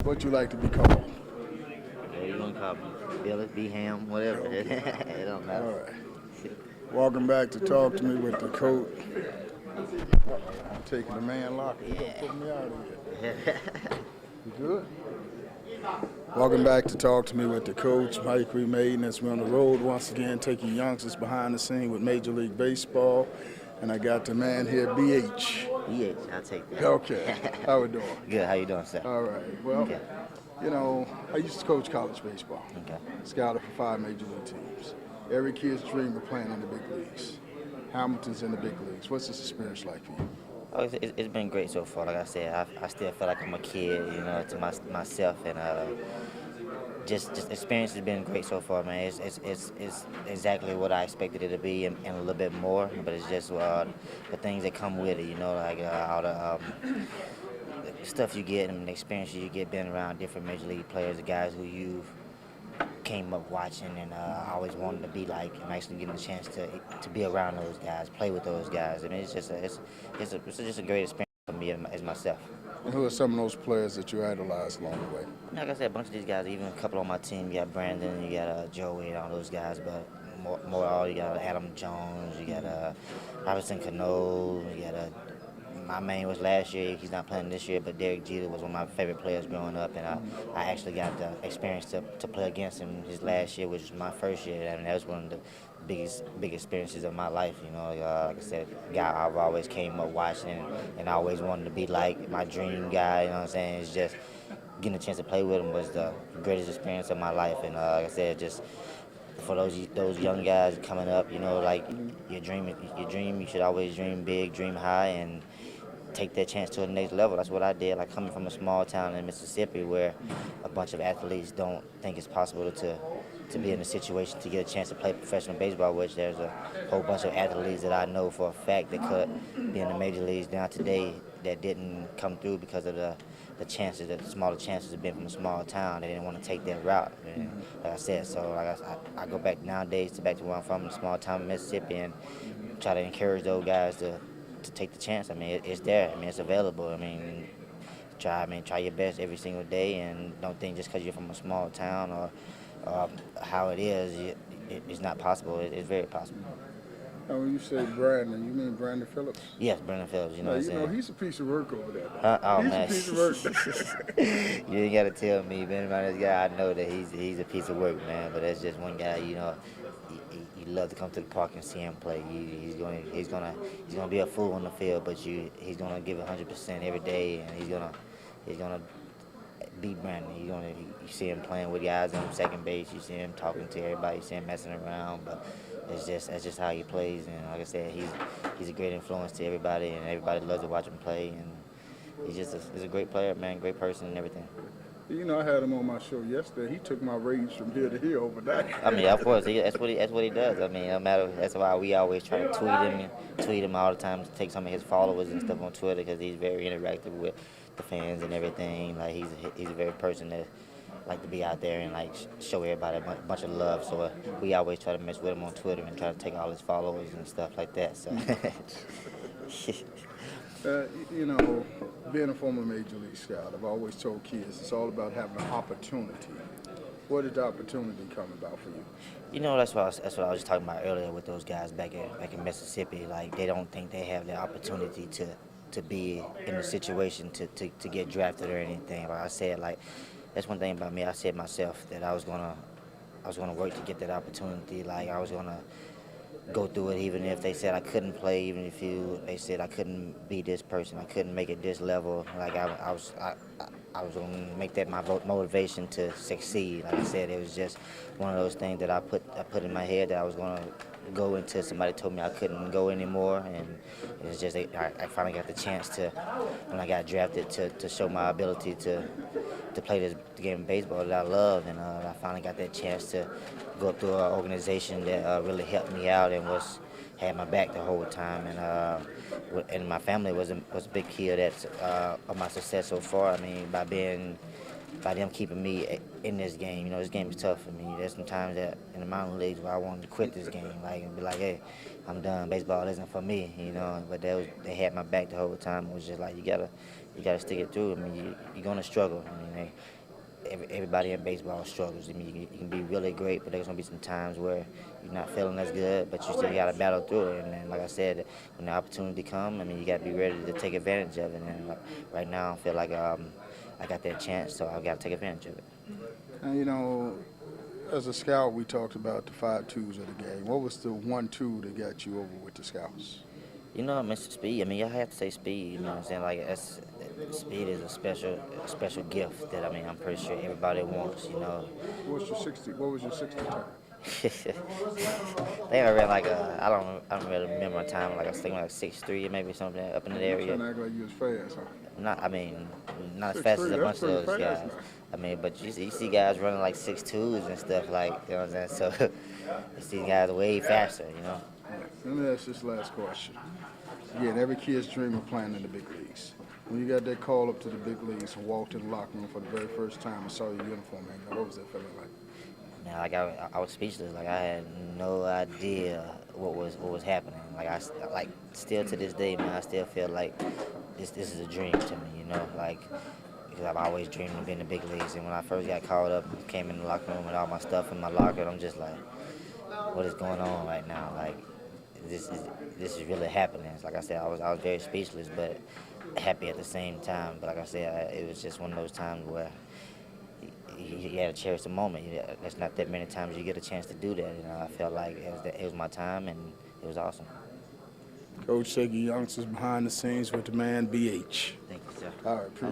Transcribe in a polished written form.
What you like to be called? Whatever you want to call me. Billy, B Ham, whatever. Okay. It don't matter. All right. Welcome back to Talk to Me with the coach. I'm taking the man locker. You gonna put me out of here. You good? Welcome back to Talk to Me with the coach, Mike Mayden, as we're on the road once again, taking youngsters behind the scene with Major League Baseball. And I got the man here, BH. BH, I'll take that. Okay. How we doing? Good, how you doing, sir? All right. Well, Okay. you know, I used to coach college baseball. Okay. Scouted for 5 major league teams. Every kid's dream of playing in the big leagues. Hamilton's in the big leagues. What's this experience like for you? Oh, it's been great so far. Like I said, I still feel like I'm a kid, you know, to myself, and just experience has been great so far, man. It's exactly what I expected it to be, and a little bit more. But it's just the things that come with it, you know, like all the stuff you get and the experiences you get being around different major league players, the guys who you've came up watching and always wanted to be like, and actually getting a chance to be around those guys, play with those guys. I mean, it's just a great experience for me as myself. And who are some of those players that you idolized along the way? Like I said, a bunch of these guys, even a couple on my team. You got Brandon, you got Joey, and all those guys. But more all, you got Adam Jones, you got Robinson Cano, you got my main was last year. He's not playing this year, but Derek Jeter was one of my favorite players growing up, and I actually got the experience to play against him his last year, which was my first year, and that was one of the big experiences of my life. You know, like I said, guy I've always came up watching, and I always wanted to be like my dream guy. You know what I'm saying? It's just getting a chance to play with him was the greatest experience of my life, and like I said, just for those young guys coming up, you know, like your dream, you should always dream big, dream high, and take that chance to the next level. That's what I did. Like coming from a small town in Mississippi where a bunch of athletes don't think it's possible to be in a situation to get a chance to play professional baseball, which there's a whole bunch of athletes that I know for a fact that could be in the major leagues now today that didn't come through because of the smaller chances of being from a small town. They didn't want to take that route. And like I said, so like I go back nowadays back to where I'm from, in a small town in Mississippi, and try to encourage those guys to take the chance. I mean, it's there. I mean, it's available. I mean, try your best every single day, and don't think just because you're from a small town or how it is, it's not possible. It's very possible. Now, when you say Brandon, you mean Brandon Phillips? Yes, Brandon Phillips. You know what I'm saying? He's a piece of work over there. Oh, He's man. a piece of work. You ain't got to tell me. Being around this guy, I know that he's a piece of work, man. But that's just one guy, you know. You love to come to the park and see him play. He's gonna be a fool on the field, but he's gonna give 100% every day, and he's gonna be Brandon. You see him playing with guys on second base. You see him talking to everybody. You see him messing around, but that's just how he plays. And like I said, he's a great influence to everybody, and everybody loves to watch him play. And he's a great player, man, great person, and everything. You know, I had him on my show yesterday. He took my ratings from here to here overnight. I mean, of course, that's what he does. I mean, no matter. That's why we always try to tweet him all the time to take some of his followers and stuff on Twitter, because he's very interactive with the fans and everything. Like he's a very person that like to be out there and like show everybody a bunch of love. So we always try to mess with him on Twitter and try to take all his followers and stuff like that. So. You know, being a former Major League scout, I've always told kids it's all about having an opportunity. Where did the opportunity come about for you? You know, that's what I was just talking about earlier with those guys back in Mississippi. Like, they don't think they have the opportunity to be in a situation to get drafted or anything. Like I said, like, that's one thing about me. I said myself that I was gonna work to get that opportunity. Like, I was gonna go through it, even if they said I couldn't play, even if they said I couldn't be this person, I couldn't make it this level. Like I was gonna make that my motivation to succeed. Like I said, it was just one of those things that I put in my head that I was gonna go until somebody told me I couldn't go anymore, and it was just I finally got the chance to, when I got drafted, to show my ability to play this game of baseball that I love, and I finally got that chance to go up to an organization that really helped me out and had my back the whole time, and my family was a big key of my success so far. I mean, by them keeping me in this game. You know, this game is tough for me. There's some times that in the minor leagues where I wanted to quit this game, like, and be like, hey, I'm done. Baseball isn't for me, you know. But they had my back the whole time. It was just like, you gotta stick it through. I mean, you're gonna struggle. I mean, everybody in baseball struggles. I mean, you can be really great, but there's gonna be some times where you're not feeling as good, but you still gotta battle through it. And then, like I said, when the opportunity comes, I mean, you gotta be ready to take advantage of it. And right now, I feel like I got that chance, so I gotta take advantage of it. And as a scout, we talked about the 5-2s of the game. What was the 1-2 that got you over with the scouts? Mr. Speed. I mean, I have to say speed. You know what I'm saying? Like, speed is a special gift that I'm pretty sure everybody wants. What was your 60 time? I think I ran like I don't really remember my time. Like I was thinking like 6'3", maybe something up in that You're area. trying to act like you was fast, huh? Not as fast as a 6'3", bunch of that's those pretty fast guys. now. I mean, but you see guys running like 6'2s and stuff like, you know what I'm saying? So you see guys way faster, Let me ask this last question. Again, every kid's dream of playing in the big leagues. When you got that call up to the big leagues and walked in the locker room for the very first time and saw your uniform hanging, what was that feeling like? Man, like I was speechless. Like I had no idea what was happening. Like still to this day, man, I still feel like this is a dream to me. Like because I've always dreamed of being in the big leagues. And when I first got called up and came in the locker room with all my stuff in my locker, I'm just like, what is going on right now? Like this is really happening. Like I said, I was very speechless, but happy at the same time. But like I said, it was just one of those times where you had to cherish the moment. There's not that many times you get a chance to do that. I felt like it was my time, and it was awesome. Coach, take your youngsters behind the scenes with the man BH. Thank you, sir. All right, appreciate it.